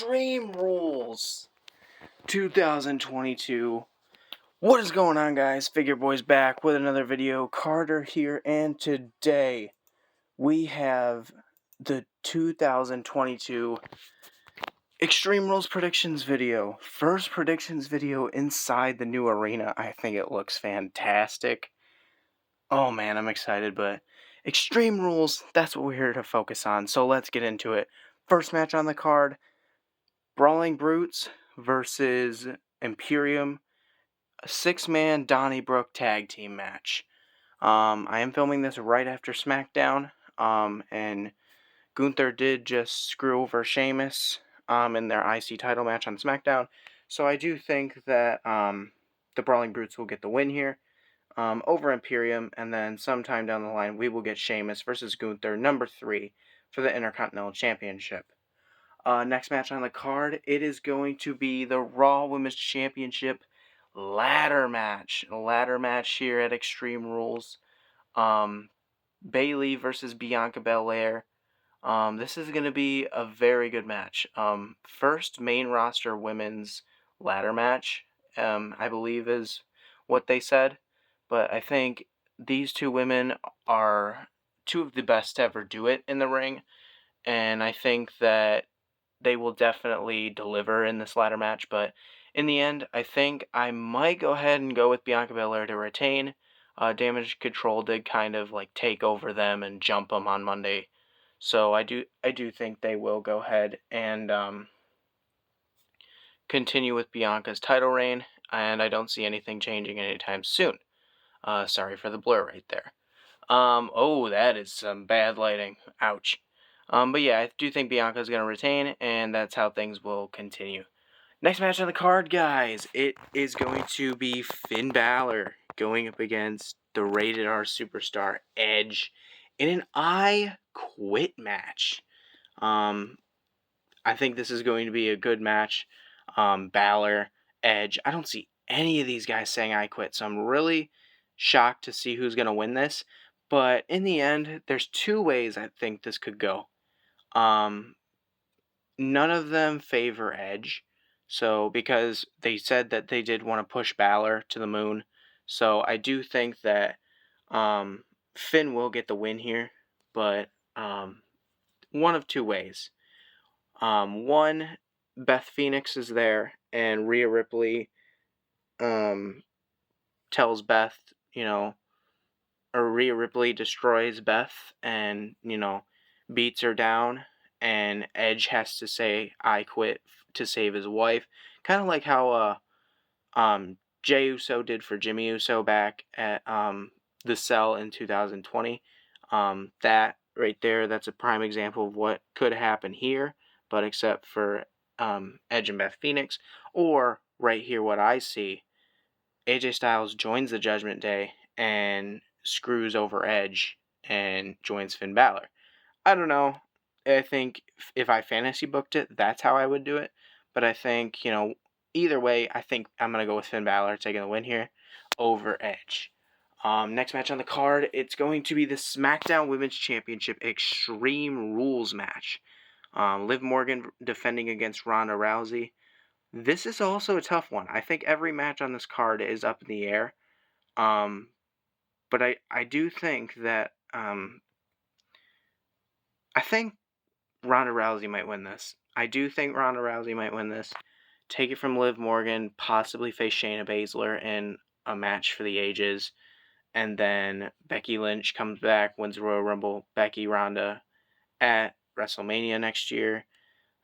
Extreme Rules 2022. What is going on, guys? Figure Boys back with another video. Carter here, and today we have the 2022 Extreme Rules predictions video. First predictions video inside the new arena. I think it looks fantastic. Oh man, I'm excited, but Extreme Rules, that's what we're here to focus on. So let's get into it. First match on the card, Brawling Brutes versus Imperium, a 6-man Donnybrook tag team match. I am filming this right after SmackDown, and Gunther did just screw over Sheamus in their IC title match on SmackDown. So I do think that the Brawling Brutes will get the win here over Imperium, and then sometime down the line we will get Sheamus versus Gunther, number 3, for the Intercontinental Championship. Next match on the card, it is going to be the Raw Women's Championship ladder match. A ladder match here at Extreme Rules. Bayley versus Bianca Belair. This is going to be a very good match. First main roster women's ladder match, I believe is what they said. But I think these two women are two of the best to ever do it in the ring. And I think that they will definitely deliver in this ladder match, but in the end, I think I might go ahead and go with Bianca Belair to retain. Damage Control did kind of like take over them and jump them on Monday, so I do think they will go ahead and continue with Bianca's title reign, and I don't see anything changing anytime soon. Sorry for the blur right there. Oh, that is some bad lighting. Ouch. But yeah, I do think Bianca's going to retain, and that's how things will continue. Next match on the card, guys, it is going to be Finn Balor going up against the Rated R superstar Edge in an I Quit match. I think this is going to be a good match. Balor, Edge, I don't see any of these guys saying I quit, so I'm really shocked to see who's going to win this. But in the end, there's two ways I think this could go. None of them favor Edge, so because they said that they did want to push Balor to the moon, so I do think that Finn will get the win here, but one of two ways. One, Beth Phoenix is there, and Rhea Ripley tells Beth, or Rhea Ripley destroys Beth and, beats her down, and Edge has to say, I quit to save his wife. Kind of like how Jey Uso did for Jimmy Uso back at the Cell in 2020. That right there, that's a prime example of what could happen here, but except for Edge and Beth Phoenix. Or right here, what I see, AJ Styles joins the Judgment Day and screws over Edge and joins Finn Balor. I don't know. I think if I fantasy booked it, that's how I would do it. But I think, either way, I think I'm going to go with Finn Balor taking the win here over Edge. Next match on the card, it's going to be the SmackDown Women's Championship Extreme Rules match. Liv Morgan defending against Ronda Rousey. This is also a tough one. I think every match on this card is up in the air. But I do think that I think Ronda Rousey might win this. I do think Ronda Rousey might win this. Take it from Liv Morgan, possibly face Shayna Baszler in a match for the ages. And then Becky Lynch comes back, wins the Royal Rumble, Becky Ronda at WrestleMania next year.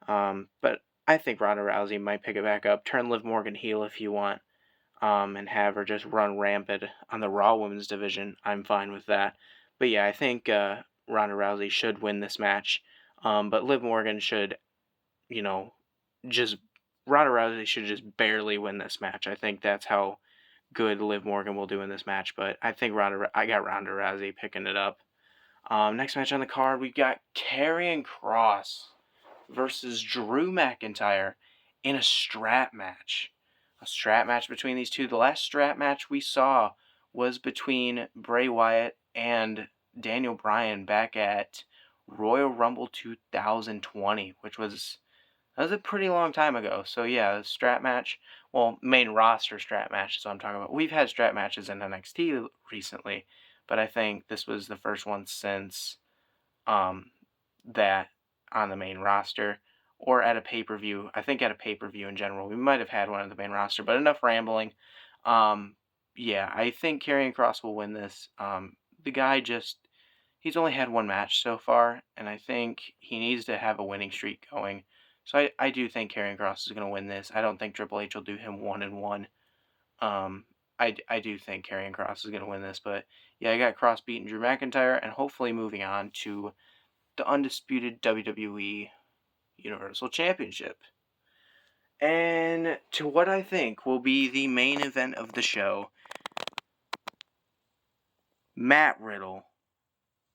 But I think Ronda Rousey might pick it back up. Turn Liv Morgan heel if you want. And have her just run rampant on the Raw Women's division. I'm fine with that. But yeah, I think Ronda Rousey should win this match. But Liv Morgan should, Ronda Rousey should just barely win this match. I think that's how good Liv Morgan will do in this match. But I think I got Ronda Rousey picking it up. Next match on the card, we got Karrion Kross versus Drew McIntyre in a strap match. A strap match between these two. The last strap match we saw was between Bray Wyatt and Daniel Bryan back at Royal Rumble 2020, which was That was a pretty long time ago. So yeah, the strap match, well, main roster strap match is what I'm talking about. We've had strap matches in NXT recently, but I think this was the first one since that on the main roster or at a pay-per-view. I think at a pay-per-view in general. We might have had one on the main roster, but enough rambling. Yeah, I think Karrion Kross will win this. The guy he's only had one match so far, and I think he needs to have a winning streak going. So I do think Karrion Kross is going to win this. I don't think Triple H will do him 1-1. I do think Karrion Kross is going to win this, but yeah, I got Kross beating Drew McIntyre, and hopefully moving on to the undisputed WWE Universal Championship. And to what I think will be the main event of the show, Matt Riddle,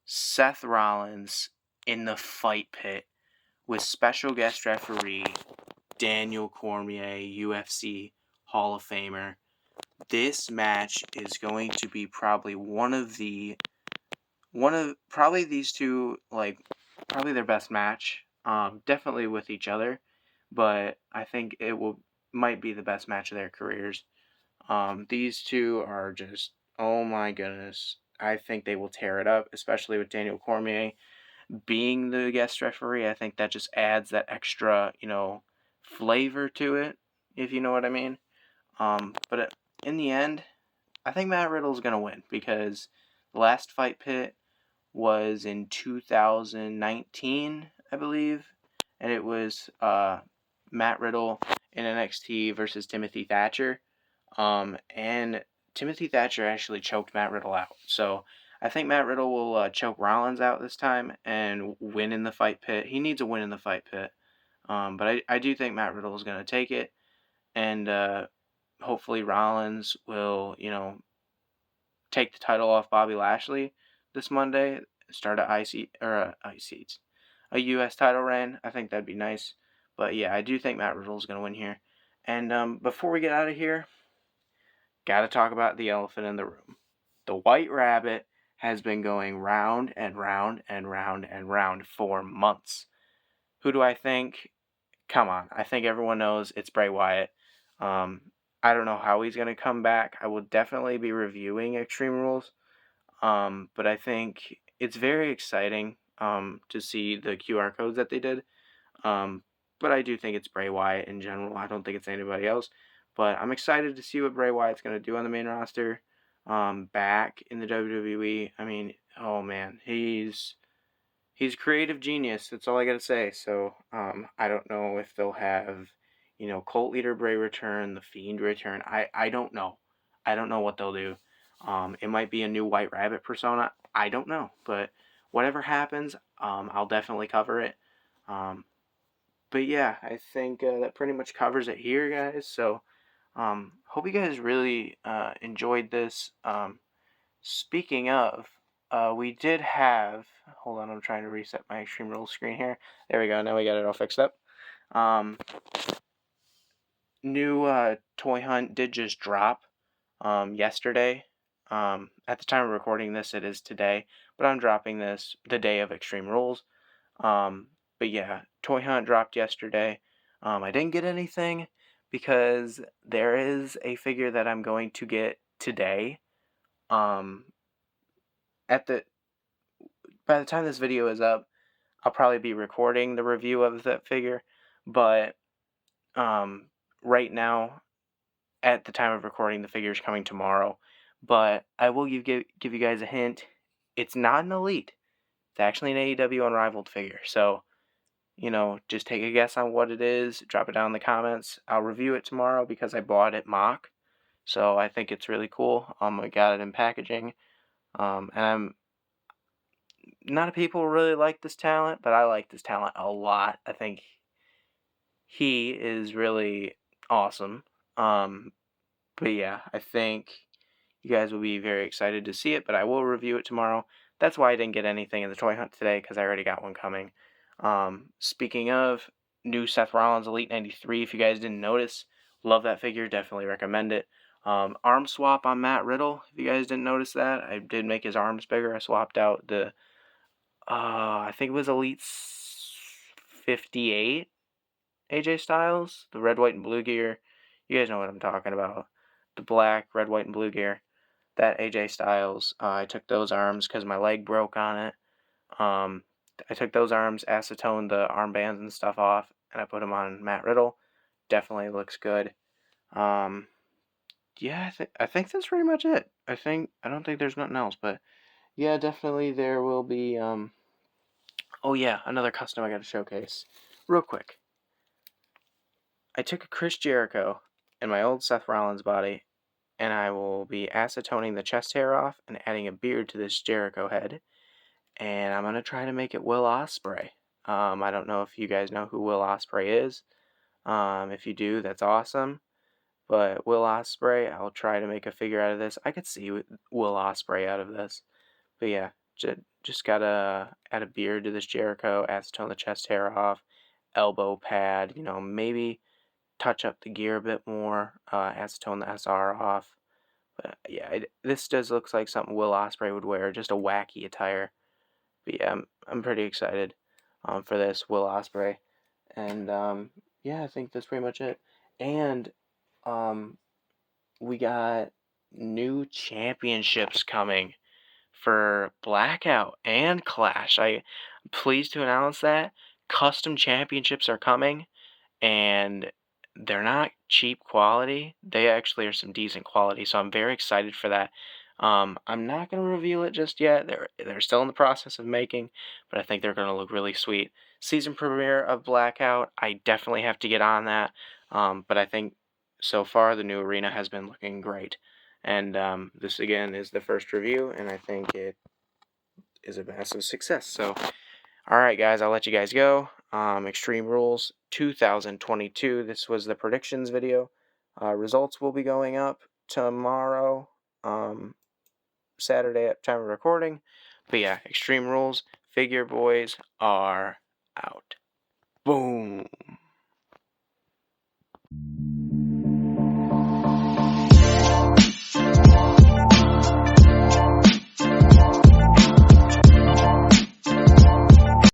Seth Rollins in the fight pit with special guest referee Daniel Cormier, UFC Hall of Famer. This match is going to be probably probably these two, probably their best match. Definitely with each other, but I think might be the best match of their careers. These two are just, oh my goodness. I think they will tear it up, especially with Daniel Cormier being the guest referee. I think that just adds that extra, flavor to it, if you know what I mean. But in the end, I think Matt Riddle's going to win because the last fight pit was in 2019, I believe, and it was Matt Riddle in NXT versus Timothy Thatcher. And Timothy Thatcher actually choked Matt Riddle out. So I think Matt Riddle will choke Rollins out this time and win in the fight pit. He needs a win in the fight pit. But I do think Matt Riddle is going to take it. And hopefully Rollins will, take the title off Bobby Lashley this Monday. Start a U.S. title reign. I think that'd be nice. But yeah, I do think Matt Riddle is going to win here. And before we get out of here, gotta talk about the elephant in the room. The White Rabbit has been going round and round and round and round for months. Who do I think? Come on. I think everyone knows it's Bray Wyatt. I don't know how he's going to come back. I will definitely be reviewing Extreme Rules. But I think it's very exciting to see the QR codes that they did. But I do think it's Bray Wyatt in general. I don't think it's anybody else. But I'm excited to see what Bray Wyatt's going to do on the main roster. Back in the WWE. I mean, oh man, he's creative genius. That's all I gotta say. So I don't know if they'll have, Cult Leader Bray return, the Fiend return. I don't know. I don't know what they'll do. It might be a new White Rabbit persona. I don't know. But whatever happens, I'll definitely cover it. But yeah, I think that pretty much covers it here, guys. So hope you guys really enjoyed this. Speaking of, we did have. Hold on, I'm trying to reset my Extreme Rules screen here. There we go. Now we got it all fixed up. New toy hunt did just drop yesterday. At the time of recording this, it is today, but I'm dropping this the day of Extreme Rules. But yeah, toy hunt dropped yesterday. I didn't get anything because there is a figure that I'm going to get today. By the time this video is up, I'll probably be recording the review of that figure, but right now, at the time of recording, the figure is coming tomorrow. But I will give you guys a hint. It's not an Elite. It's actually an AEW Unrivaled figure. So, just take a guess on what it is. Drop it down in the comments. I'll review it tomorrow because I bought it mock. So I think it's really cool. I got it in packaging. And not a people really like this talent, but I like this talent a lot. I think he is really awesome. But yeah, I think you guys will be very excited to see it, but I will review it tomorrow. That's why I didn't get anything in the toy hunt today, because I already got one coming. Speaking of, new Seth Rollins Elite 93, if you guys didn't notice, love that figure, definitely recommend it. Arm swap on Matt Riddle, if you guys didn't notice that, I did make his arms bigger. I swapped out I think it was Elite 58, AJ Styles, the red, white, and blue gear. You guys know what I'm talking about. The black, red, white, and blue gear. That AJ Styles. I took those arms because my leg broke on it. I took those arms, acetoned the armbands and stuff off, and I put them on Matt Riddle. Definitely looks good. Yeah, I think that's pretty much it. I don't think there's nothing else, but yeah, definitely there will be. Oh yeah, another custom I got to showcase, real quick. I took a Chris Jericho in my old Seth Rollins body, and I will be acetoning the chest hair off and adding a beard to this Jericho head, and I'm gonna try to make it Will Ospreay. I don't know if you guys know who Will Ospreay is. If you do, that's awesome. But Will Ospreay, I'll try to make a figure out of this. I could see Will Ospreay out of this. But yeah, just gotta add a beard to this Jericho, acetone the chest hair off, elbow pad, maybe touch up the gear a bit more, acetone the SR off. But yeah, this does look like something Will Ospreay would wear, just a wacky attire. But yeah, I'm pretty excited for this Will Ospreay. And yeah, I think that's pretty much it. And we got new championships coming for Blackout and Clash. I'm pleased to announce that custom championships are coming, and they're not cheap quality. They actually are some decent quality, so I'm very excited for that. I'm not going to reveal it just yet. They're still in the process of making, but I think they're going to look really sweet. Season premiere of Blackout, I definitely have to get on that. But I think so far the new arena has been looking great. And this again is the first review, and I think it is a massive success. So, all right, guys, I'll let you guys go. Extreme Rules 2022. This was the predictions video. Results will be going up tomorrow, Saturday at time of recording. But yeah, Extreme Rules, Figure Boys are out. Boom.